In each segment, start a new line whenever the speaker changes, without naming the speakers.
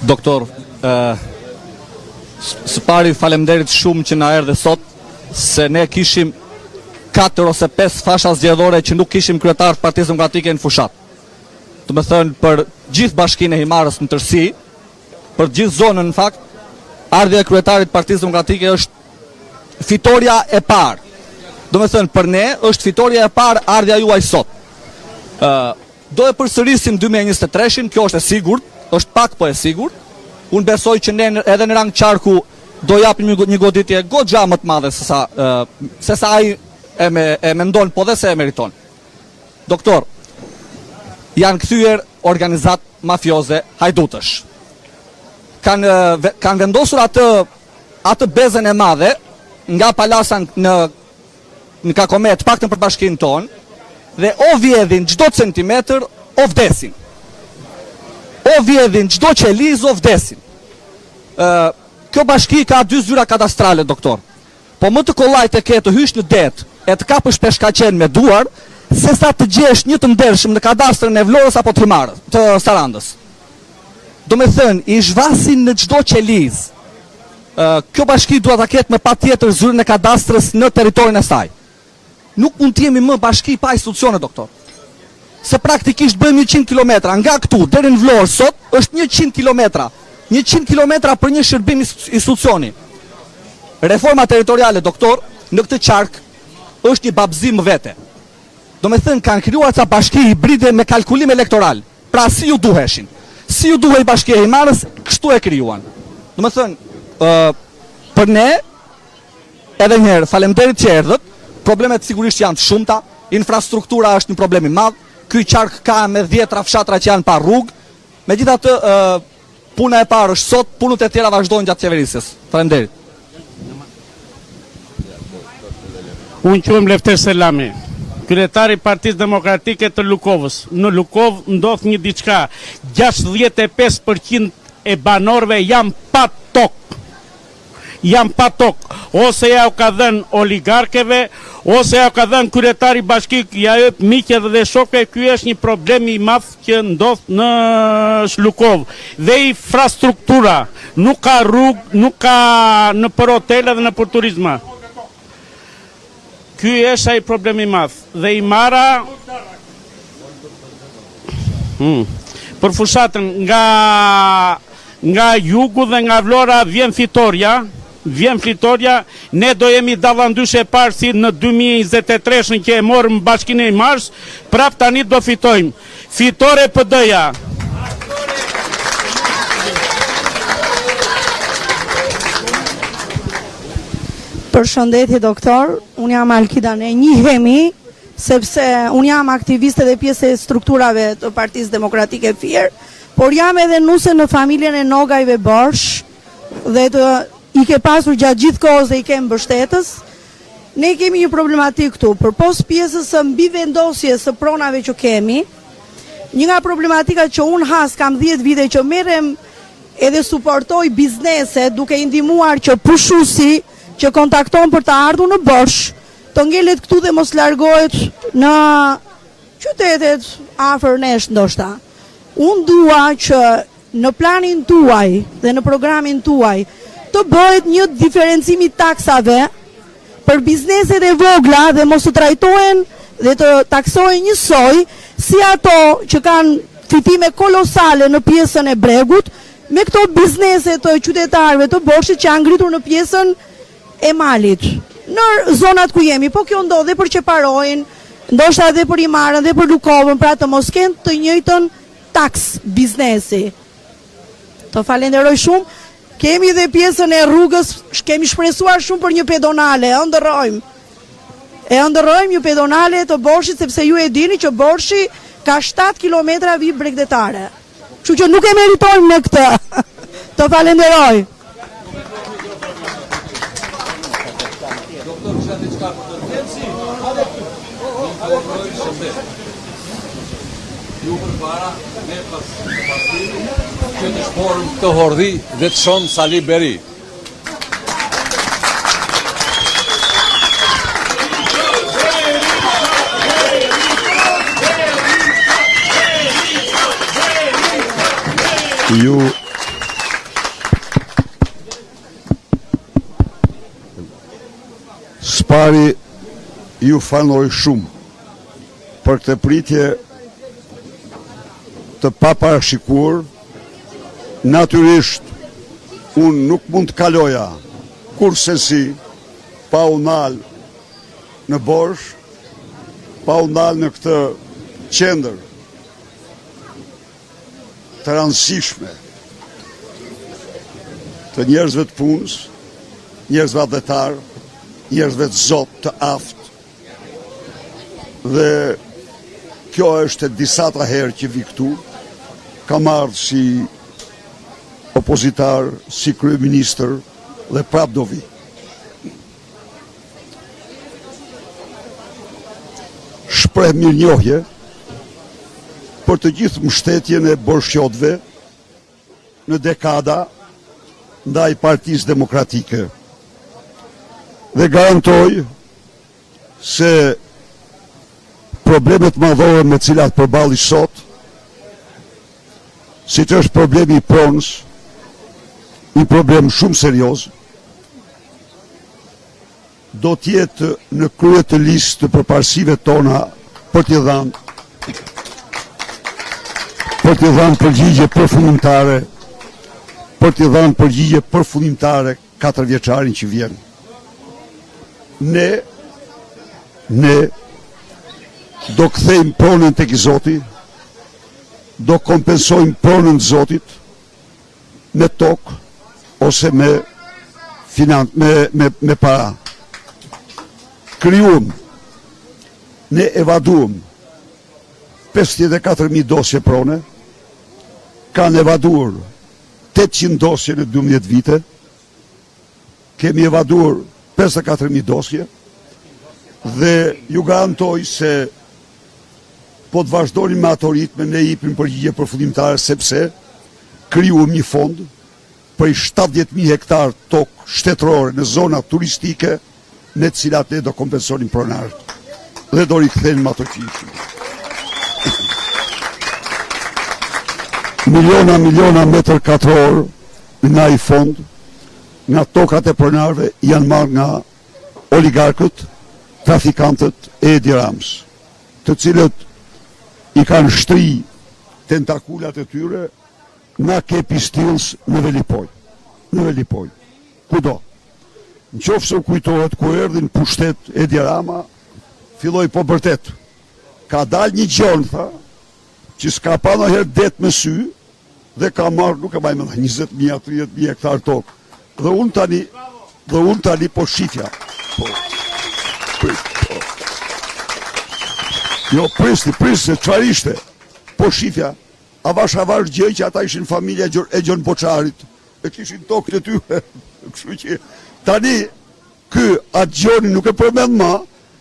Doktor, së pari faleminderit shumë që na erdhe sot, se ne kishim 4 ose 5 fasha zgjedhore që nuk kishim kryetar të Partisë Demokratike në fushat. Do të thënë për gjithë bashkinë e Himarës në tërësi, për gjithë zonën në fakt, ardhja e kryetarit të Partisë Demokratike është fitoria e parë. Do të thënë për ne është fitoria e parë ardhja juaj sot. Do e përsërisim 2023-shin, kjo është e sigurt, është pak po e sigurt. Unë besoj që ne edhe në rang qarku do japim një goditje goxha më të madhe se sa ai e mendon, po dhe se e meriton. Doktor, janë kthyer organizat mafioze hajdutësh. Kanë vendosur atë bezën e madhe nga palasa në Kakomet, paktën për bashkinë tonë, dhe o vjedhin çdo centimetër, o vdesin. O vjedhin çdo qeliz, o vdesin. Kjo bashki ka 2 zyra kadastrale, doktor. Po më të kollajt e ke të hysh në det, e të kapësh peshkaqen me duar, se sa të gjesh një të ndershëm në kadastrën e Vlorës apo të Sarandës. Do me thënë, i zhvasin në çdo qeliz. Kjo bashki duhet ta ketë me patjetër zyrën e kadastrës në territorin e saj. Nuk mund të jemi më bashki pa institucione, doktor. Se praktikisht bëjmë 100 kilometra, nga këtu deri në Vlorë sot është 100 kilometra. 100 kilometra për një shërbim institucioni. Reforma territoriale, doktor, në këtë qark është një babzim vete. Do me thënë, kanë krijuar ca bashki hibride me kalkulim elektoral. Pra si ju duheshin. Si ju duhej Bashkia e Himarës, kështu e krijuan. Do me thënë, për ne, edhe njëherë, faleminderit që erdhët, problemet sigurisht janë të shumta, infrastruktura është një problem i madh, ky qark ka me 10 fshatra që janë pa rrugë. Megjithatë, puna e parë është sot, punët e tjera vazhdojnë gjatë qeverisjes. Faleminderit.
Unë quhem Lefter Selami, kryetari i Partisë Demokratike të Lukovës. Në Lukovë ndodh një diçka, 65% e banorëve janë pa tokë. Janë pa tokë. Ose ja u ka dhënë oligarkeve, ose ja u ka dhënë kryetari bashkik, ja jep miqe dhe shokë. Ky është një problem i madh që ndodh në Lukovë. Dhe infrastruktura, nuk ka rrugë, nuk ka në për hotele dhe në për turizma. Ky është ai problemi i madh. Dhe Himara për fushatën nga jugu dhe nga Vlora vjen Fitoria, ne do jemi dallandysh e parë si në 2023 që e morëm Bashkinë e Himarës, prap tani do fitojmë. Fitore PD-ja.
Përshëndetje doktor, unë jam Alkida, ne njihemi sepse unë jam aktiviste dhe pjesë e strukturave të Partisë Demokratike Fier, por jam edhe nuse në familjen e Nogajve Borsh dhe i ke pasur gjatë gjithë kohës dhe i ke mbështetës. Ne kemi një problematik këtu, përpos pjesës së mbi vendosjes së pronave që kemi, një nga problematikat që unë has kam 10 vite që merrem edhe suportoj biznese duke i ndihmuar që pushuesi që kontakton për të ardhur në Borsh, të ngelet këtu dhe mos largohet në qytetet afër nesh ndoshta. Unë dua që në planin tuaj dhe në programin tuaj të bëhet një diferencimi taksave për bizneset e vogla dhe mos të trajtohen dhe të taksohen njësoj si ato që kanë fitime kolosale në pjesën e Bregut me këto biznese të qytetarëve të Borshit që janë ngritur në pjesën e malit, në zonat ku jemi, po kjo ndodh dhe për Çeparojin, ndoshta edhe për Himarën dhe për Lukovën, pra të mos kenë të njëjtën taks biznesi. Të falenderoj shumë, kemi dhe pjesën e rrugës, kemi shpresuar shumë për një pedonale, e ëndërrojmë një pedonale të Borshit, sepse ju e dini që Borshi ka 7 kilometra vijë bregdetare. Kështu që nuk e meritojmë në këtë. Të falenderoj.
Ju përpara ne pas partimi që të shporëm të hordhi dhe të shonë Sali Beri.
Ju Spari ju fanoj shumë për këtë pritje të paparashikuar. Natyrisht unë nuk mund të kaloja kurse si pa u nal në Borsh, pa u nal në këtë qendër të rëndësishme të njerëzve të punës, njerëzve adhetar, njerëzve të zot, të aft. Dhe kjo është e disata herë që vi këtu, kam ardhë si opozitar, si kryeministër dhe prap do vi. Shpreh mirënjohje për të gjithë mbështetjen e borshjotëve në dekada ndaj Partisë Demokratike. Dhe garantoj se problemet madhore me cilat përballi sot, si që është problemi i pronës, një problem shumë serioz, do t'jetë në krye të listë të përparësive tona për t'i dhënë përgjigje përfundimtare, për t'i dhënë përgjigje përfundimtare 4 vjeçarin që vjen. Ne do kthejmë pronën tek i Zoti, do kompensojmë pronën të Zotit me tokë ose me para. Krijuam, ne evaduam 54.000 dosje prone, kanë evaduar 800 dosje në 12 vite, kemi evaduar 54.000 dosje, dhe ju garantoj se po të vazhdonim me ato ritme, ne jepim përgjigje përfundimtare, sepse krijuam një fond për 70.000 hektar tokë shtetërore në zona turistike, në të cilat ne do kompensonim pronarët dhe do rikthenim ato që ishin. Miliona metër katror nga i fond, nga tokat e pronarëve janë marrë nga oligarkët, trafikantët e Edi Rams, të cilët i kanë shtri tentakulat e tyre nga Kepi Stills në Velipoj, kudo. Në qofë se u kujtohet ku erdhin pushtet Edi Rama, filloi po bërtet. Ka dal një gjonë, tha, që s'ka pa në herë det me sy, dhe ka marrë, nuk e bajme dhe 20.000, 30.000 hektar tokë. Dhe unë tani po shifja. Jo, pristi, çfarë ishte? Po shifja. Avash gjë që ata ishin familja e Gjon Boçarit, e kishin tokën e tyre. Kështu që tani ky atë Gjoni nuk e përmend më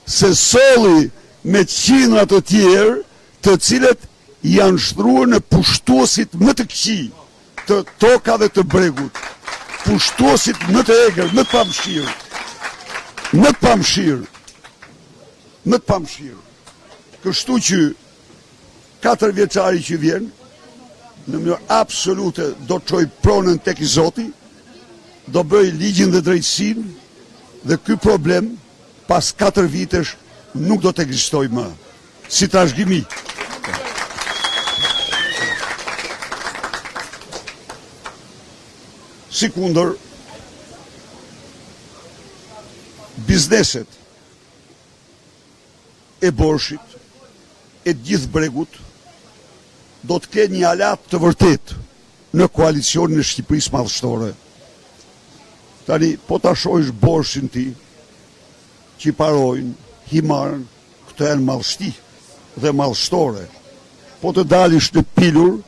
se solli me qindra të tjerë, të cilët janë shtruar në pushtuesit më të këqij të tokave të bregut, pushtuesit më të egër, më të pamëshirë. Kështu që 4 vjeçari që vjen, në mënyrë absolute do të çojë pronën tek i Zoti, do bëj ligjin dhe drejtësinë, dhe ky problem pas 4 vitesh nuk do të ekzistojë më, si trashëgimi. Sikundër, bizneset e Borshit, e gjithë bregut, do të kenë një alat të vërtet në koalicionin e Shqipërisë madhështore. Tani, po ta shohësh Borshin ti, që i parojnë, himarën, këto janë madhështi dhe madhështore. Po të dalish në pilur,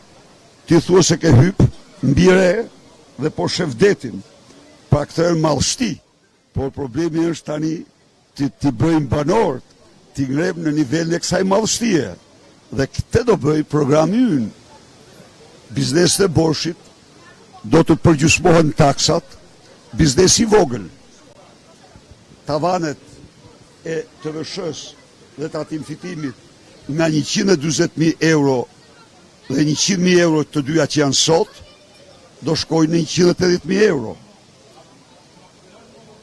ti thua se ke hyp, mbire dhe po shefdetin, pra këto janë madhështi. Por problemi është tani, ti bëjmë banorët, ti ngrem në nivel në kësaj madhështie. Dhe këtë do bëj programi ynë. Bizneset e Borshit do të përgjysmohen taksat, biznesi i vogël. Tavanet e të vëshës dhe të atim fitimit nga 120.000 euro dhe 100.000 euro të dyja që janë sot, do shkojnë në 180.000 euro.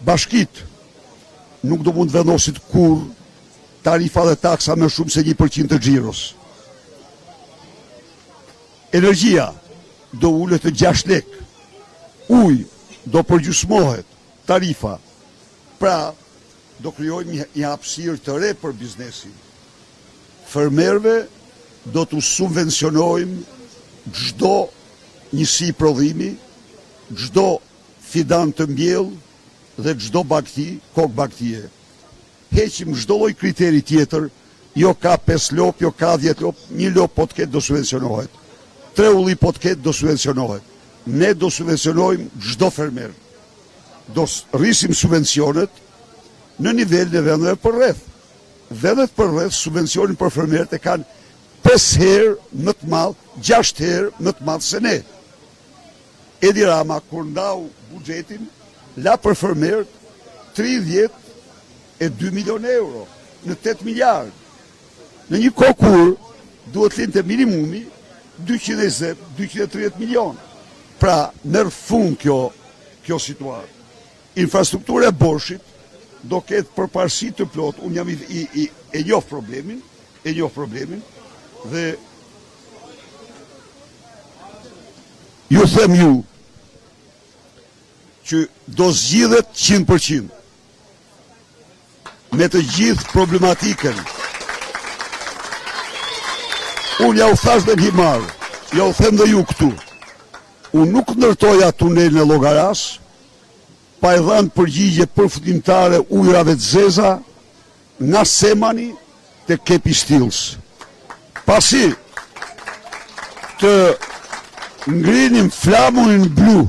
Bashkit nuk do mund vendosit kur tarifa dhe taksa me shumë se 1% të xhiros. Energjia do ullet të 6 lek. Uj do përgjysmohet tarifa. Pra, do krijojmë një hapësirë të re për biznesin. Fermerëve do të subvencionojmë çdo njësi prodhimi, çdo fidan të mbjell dhe çdo bagti, kokë bagtie. Heqim çdo lloj kriteri tjetër, jo ka 5 lop, jo ka 10 lop, 1 lop po të ketë do subvencionohet. 3 ulli po të ketë do subvencionohet. Ne do subvencionojmë çdo fermer. Do rrisim subvencionet në nivelin e vendeve për rreth. Vendet për rreth subvencionin për fermerët e kanë 5 herë më të madh, 6 herë më të madh se ne. Edi Rama, kur ndau buxhetin, la për fermerët 32 milion euro në 8 miliard. Në një kohë kur duhet linte minimumi 220-230 milion. Pra, merr fund kjo situatë. Infrastruktura e Borshit do ketë përparësi të plot. Unë jam e njoh problemin, dhe ju them ju që do zgjidhet 100% me të gjithë problematikën. Unë ja u thash dhe Himar, ja u them dhe ju këtu. Unë nuk ndërtoja tunelin e Llogaras pa e dhënë përgjigje përfundimtare ujrave të zeza nga Semani te Kepi Stills. Pasi të ngrinim flamurin blu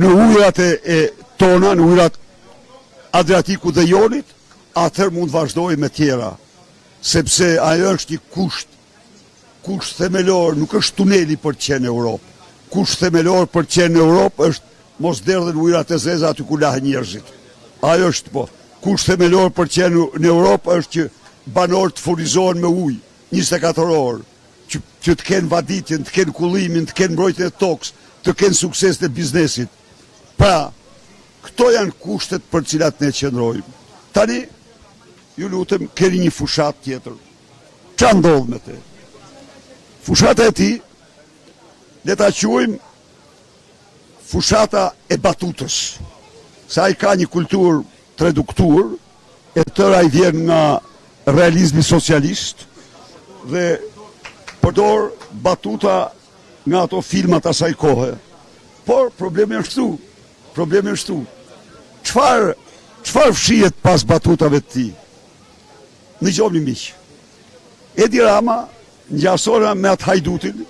në ujrat e tona, në ujrat Adriatiku dhe Jonit, atëherë mund vazhdoj me tjera, sepse ajo është një kusht themelor, nuk është tuneli për të qenë në Europë. Kusht themelor për të qenë në Europë është mos derdhen ujrat e zeza aty ku lahen njerëzit. Ajo është po. Kusht themelor për të qenë në Europë është që banorët të furnizohen me ujë 24 orë, që të kenë vaditjen, të kenë kullimin, të kenë mbrojtjen e tokës, të kenë sukses të biznesit. Pra, këto janë kushtet për cilat ne qëndrojmë. Tani, ju lutem, keni një fushat tjetër. Qa ndodh me te? Fushata e ti, le ta quajmë fushata e batutës. Sa i ka një kulturë traduktur, e tëra i vjen nga realizmi socialist, dhe përdor batuta nga ato filmat asaj kohe. Por problemi është këtu. Çfarë fshihet pas batutave të tij? Në gjobni miq. Edi Rama ngjasora me atë hajdutin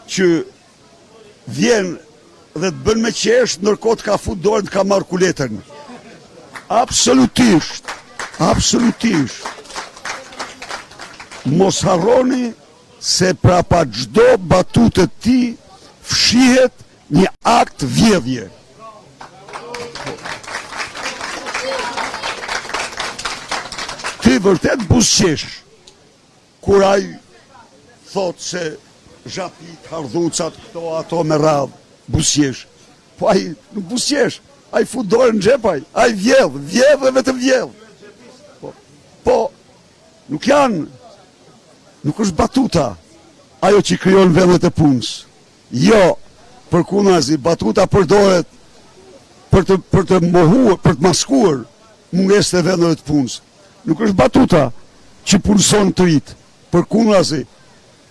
që vjen dhe të bën me qesh ndërkohë të ka fut dorën të ka marrë kuletën. Absolutisht. Mos harroni se prapa çdo batute të tij fshihet një akt vjedhje. Ti vërtet buzqesh kur ai thot se zhapit, hardhucat, këto ato me radhë, buzqesh. Po ai nuk buzqesh, ai fut dorën në xhep, ai vjedh dhe vetëm vjedh. Po nuk është batuta ajo që krijon vendet e punës. Jo, përkundazi, batuta përdoret për të mohuar, për të maskuar mungesën e vendeve të punës. Nuk është batuta që punëson të rit. Përkundazi,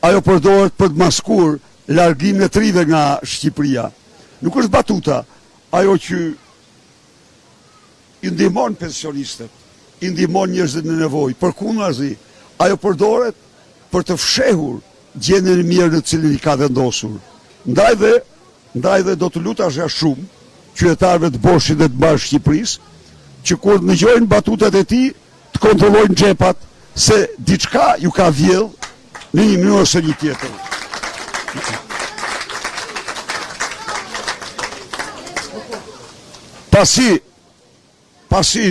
ajo përdoret për të maskuar largimin e trive nga Shqipëria. Nuk është batuta ajo që i ndihmon pensionistët, i ndihmon njerëzit në nevojë. Përkundazi, ajo përdoret për të fshehur gjendjen e mirë në cilën i ka vendosur. Ndaj dhe do të lutasha shumë qytetarëve të Borshit dhe të Mbar Shqipërisë që kur dëgjojnë batutat e tij të kontrollojnë xhepat se diçka ju ka vjedh në një mënyrë ose një tjetër. Pasi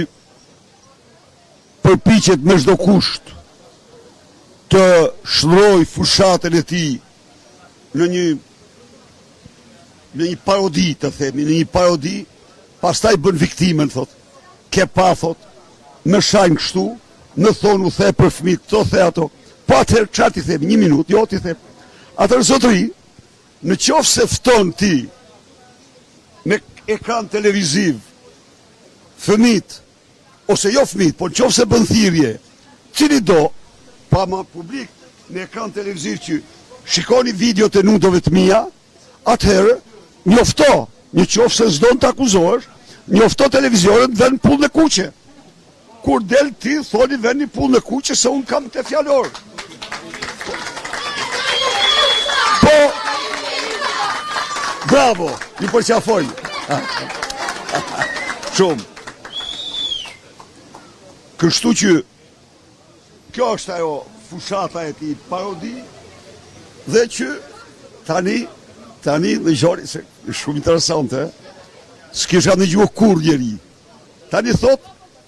përpiqet me çdo kusht të shloj fushatën e tij në një në një parodi të themi, në një parodi, pastaj bën viktimen, thot, ke pa, thot, me shajnë kështu, në thonë u the për fëmijë, këto the ato, po atëherë çfarë ti themi, 1 minutë, jo ti them. Atëherë zotëri, në qoftë se fton ti me ekran televiziv fëmijët, ose jo fëmijët, por në qoftë se bën thirrje, cili do, pa ma publik në ekran televiziv që shikoni videot e nudove të mia, atëherë njofto, në qoftë se s'don të akuzohesh, njofto televizionet vën pullë në kuqe. Kur del ti, thoni veni pullë në kuqe se unë kam të fjalor. Po, bravo, një përqafoj. Shumë. Kështu që, kjo është ajo fushata e ti parodi, dhe që tani dhe gjori, se shumë interesante, s'kisha në gjuhë kur njeri. Tani thot,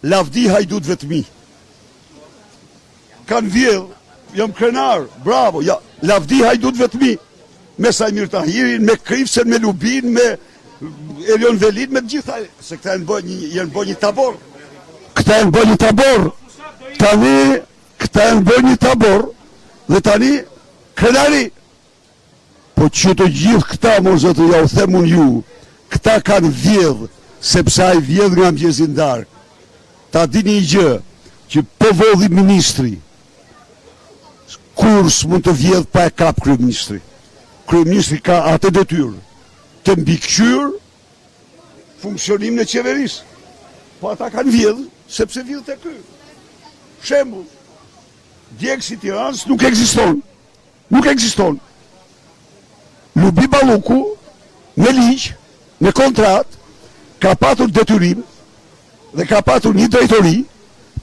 lavdi hajdut vetëmi. Kanë vjedh, jam krenar, bravo, ja, lavdi hajdut vetëmi. Me Sajmir Tahirin, me Krifsen, me Lubin, me Elion Velin, me gjitha, se këta janë bë një tabor. Këta janë bë një tabor. Tani, këta janë bë një tabor, dhe tani, krenari. Po që të gjithë këta, mos zotë, ja u themun ju, këta kanë vjedh, sepse ai vjedh nga mjezindar. Ta dini një gjë, që po vodhi ministri, kur s'mund të vjedh pa e kap kryeministri. Kryeministri ka atë detyrë, të mbikëqyr funksionim në qeverisë. Po ata kanë vjedh, sepse vjedh të ky. Shembull, djegësi Tiranës nuk ekziston. Nuk ekziston. Lubi Balluku, me ligj, me kontrat, ka patur detyrim dhe ka patur një drejtori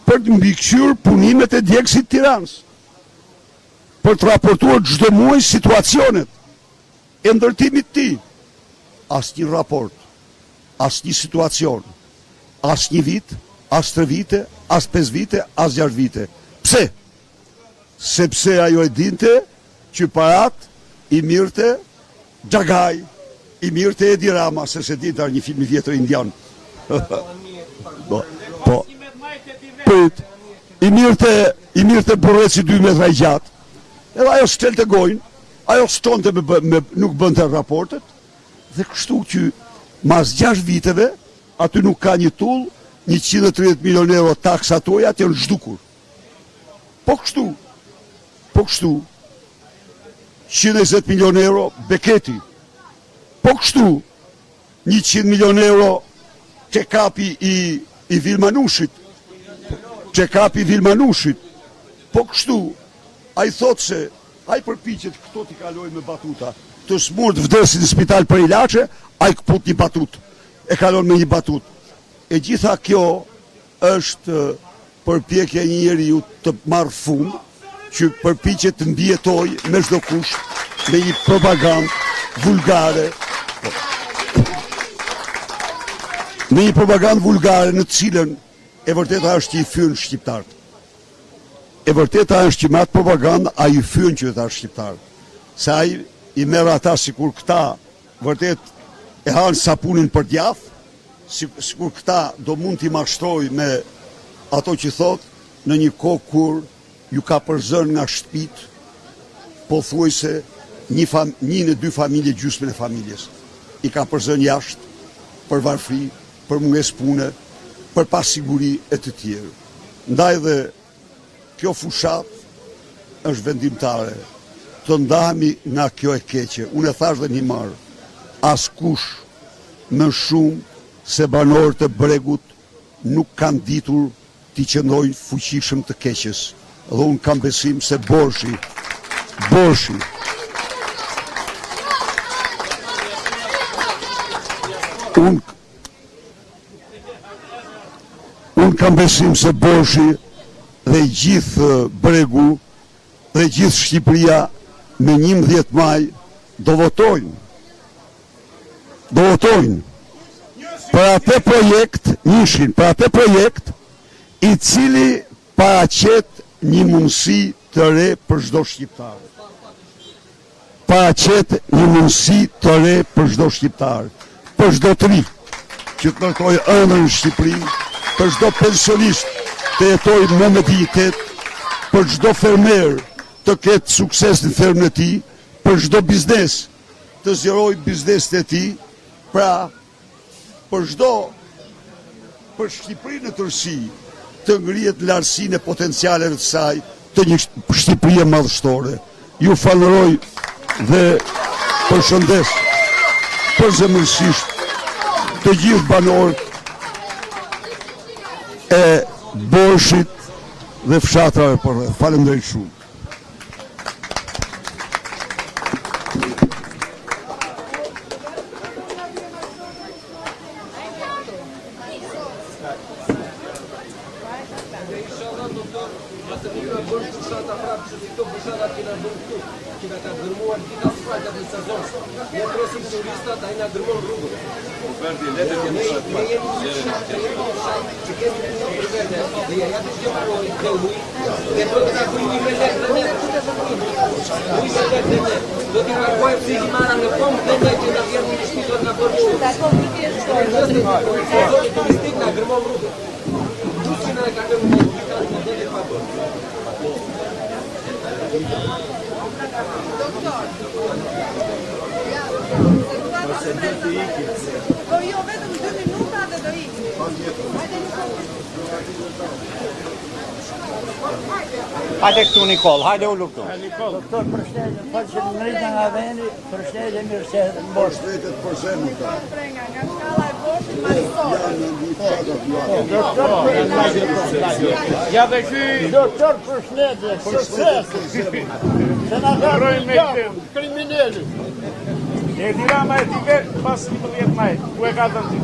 për të mbikëqyr punimet e djegësit Tiranës. Për të raportuar çdo muaj situacionet e ndërtimit të tij. As një raport, as një situacion, as një vit, as 3 vite, as 5 vite, as 6 vite. Pse? Sepse ajo e dinte që parat i mirte Xhagaj, i mirte Edi Rama, se dinte një film i vjetër indian. Po, pëjt, i mirte Borreci 2 metra i gjatë, edhe ajo s'telte gojnë, ajo s'tonte nuk bënte raportet, dhe kështu që mas 6 viteve, aty nuk ka një tull, 130 milion euro taksa toja, atë janë zhdukur. Po kështu, 120 milion euro Beketi. Po kështu, 100 milion euro check-upi i Vilmanushit. Check-upi i Vilmanushit. Po kështu, a i thot se, a i përpiqet këto t'i kaloj me batuta, të smurt vdesin në spital për ilaçe, a i këput një batut, e kalon me një batut. E gjitha kjo është përpjekja një njeriu të marrë fund, që përpiqet të mbijetoj me çdo kush, me një propagandë vulgare, me një propagandë vulgare në të cilën e vërteta është që i fyen shqiptarët. E vërteta është që me atë propagandë a i fyen qytetarët shqiptarët. Se ai i merr ata sikur këta vërtet e hanë sapunin për djath, sikur këta do mund t'i mashtroj me ato që thot në një kohë kur ju ka përzën nga shtëpit, po thuaj se një në 2 familje gjysmën e familjes. I ka përzën jashtë, për varfri, për mungesë pune, për pasiguri e të tjerë. Ndaj dhe kjo fushat është vendimtare, të ndahemi nga kjo e keqe. Unë e thash dhe një marë, as kush më shumë se banorët e Bregut nuk kanë ditur t'i qëndrojnë fuqishëm të keqes. Dhe unë kam besim se Borshi, unë kam besim se Borshi dhe gjithë Bregu dhe gjithë Shqipëria me 11 maj do votojnë. Për atë projekt, i cili paraqet një mundësi të re për çdo shqiptar. paraqet një mundësi të re për çdo shqiptar, për çdo të ri që të ndërtojë ëndër në Shqipëri, për çdo pensionist të jetojë me dignitet, për çdo fermer të ketë sukses në fermën e tij, për çdo biznes të zgjerojë biznesin e tij, pra për Shqipërinë në tërësi të ngrihet lartësinë e potencialeve të saj të një Shqipërie madhështore. Ju falenderoj dhe përshëndes përzemërsisht të gjithë banorët e Borshit dhe fshatrave përreth. Faleminderit shumë.
Po jo, vetëm 2 minuta dhe do ikim.
Hajde këtu Nikol, hajde u luktu.
Doktor, përshëndetje, falë që më rritën nga vendi, përshëndetje, mirë se në Bosh.
Shtetet për zemër ta.
Nga shkalla e Boshit, Marisol.
Doktor,
Ja dhe ky
doktor, përshëndetje, sukses. Se na ka kriminali.
e dirama e tiket pas 11 maj. Ku e ka dhënë ti?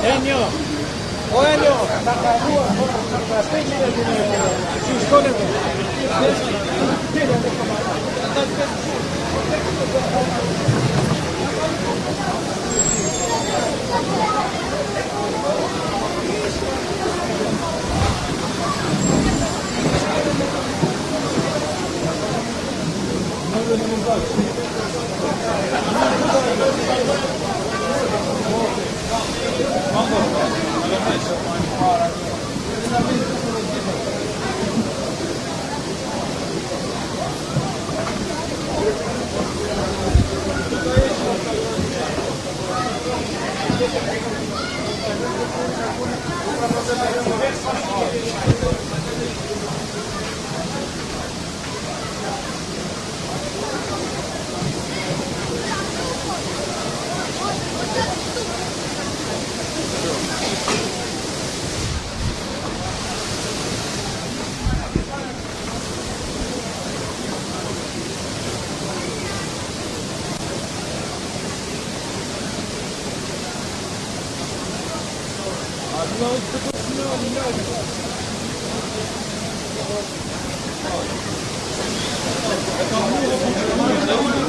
Enjo! O Enjo! Ta ka ruar, ta shpejnë si shkone të.
No.